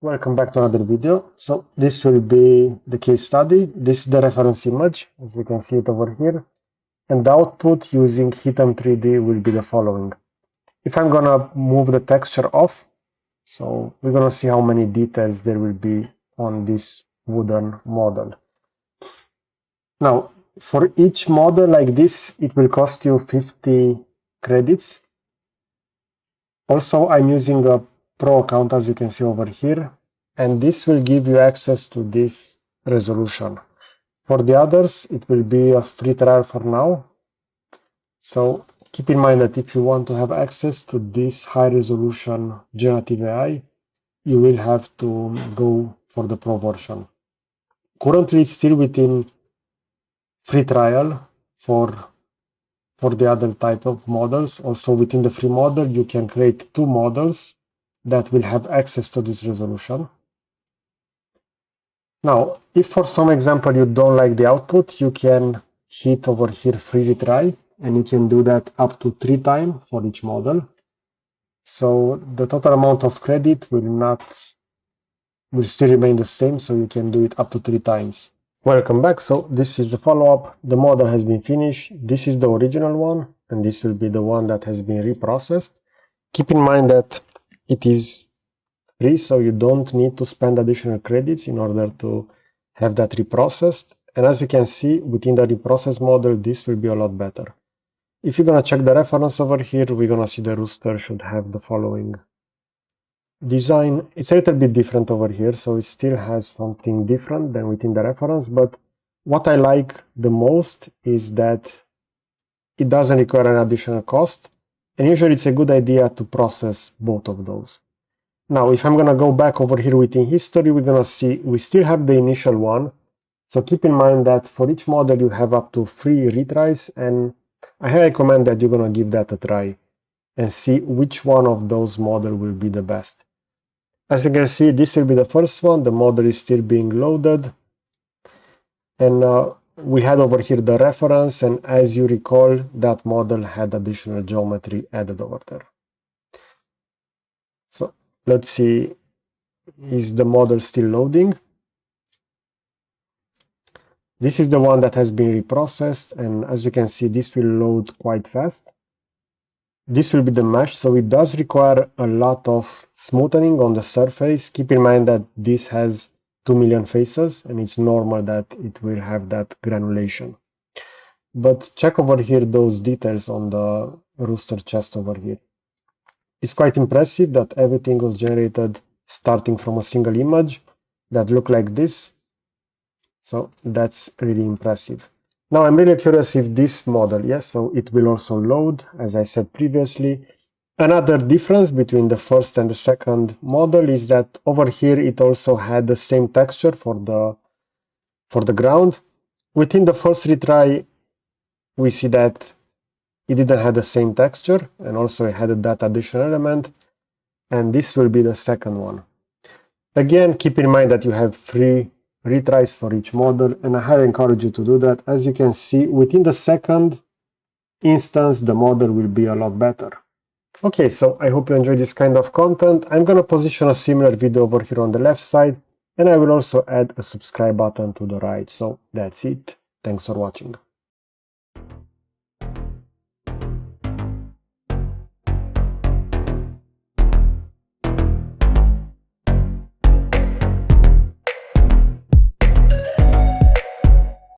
Welcome back to another video. So this will be the case study. This is the reference image, as you can see it over here. And the output using Hitem3D will be the following. If I'm gonna move the texture off, so we're gonna see how many details there will be on this wooden model. Now, for each model like this, it will cost you 50 credits. Also, I'm using a Pro account, as you can see over here, and this will give you access to this resolution. For the others, it will be a free trial for now. So keep in mind that if you want to have access to this high resolution generative AI, you will have to go for the Pro version. Currently, it's still within free trial for the other type of models. Also within the free model, you can create two models that will have access to this resolution. Now, if for some example you don't like the output, you can hit over here free retry, and you can do that up to 3 times for each model. So the total amount of credit will still remain the same, so you can do it up to 3 times. Welcome back. So this is the follow-up. The model has been finished. This is the original one, and this will be the one that has been reprocessed. Keep in mind that it is free, so you don't need to spend additional credits in order to have that reprocessed. And as you can see, within the reprocessed model, this will be a lot better. If you're gonna check the reference over here, we're gonna see the rooster should have the following design. It's a little bit different over here, so it still has something different than within the reference, but what I like the most is that it doesn't require an additional cost, and usually it's a good idea to process both of those. Now, if I'm gonna go back over here within history, we're gonna see we still have the initial one. So keep in mind that for each model you have up to 3 retries, and I highly recommend that you're gonna give that a try and see which one of those models will be the best. As you can see, this will be the first one. The model is still being loaded, and we had over here the reference, and as you recall, that model had additional geometry added over there. So let's see, is the model still loading? This is the one that has been reprocessed, and as you can see, this will load quite fast. This will be the mesh, so it does require a lot of smoothing on the surface. Keep in mind that this has 2 million faces, and it's normal that it will have that granulation. But check over here those details on the rooster chest over here. It's quite impressive that everything was generated starting from a single image that look like this. So that's really impressive. Now I'm really curious if this model, yes, so it will also load, as I said previously. Another difference between the first and the second model is that over here it also had the same texture for the ground. Within the first retry, we see that it didn't have the same texture, and also it had that additional element, and this will be the second one. Again, keep in mind that you have 3 retries for each model, and I highly encourage you to do that. As you can see, within the second instance, the model will be a lot better. Okay, so I hope you enjoyed this kind of content. I'm gonna position a similar video over here on the left side, and I will also add a subscribe button to the right. So that's it. Thanks for watching.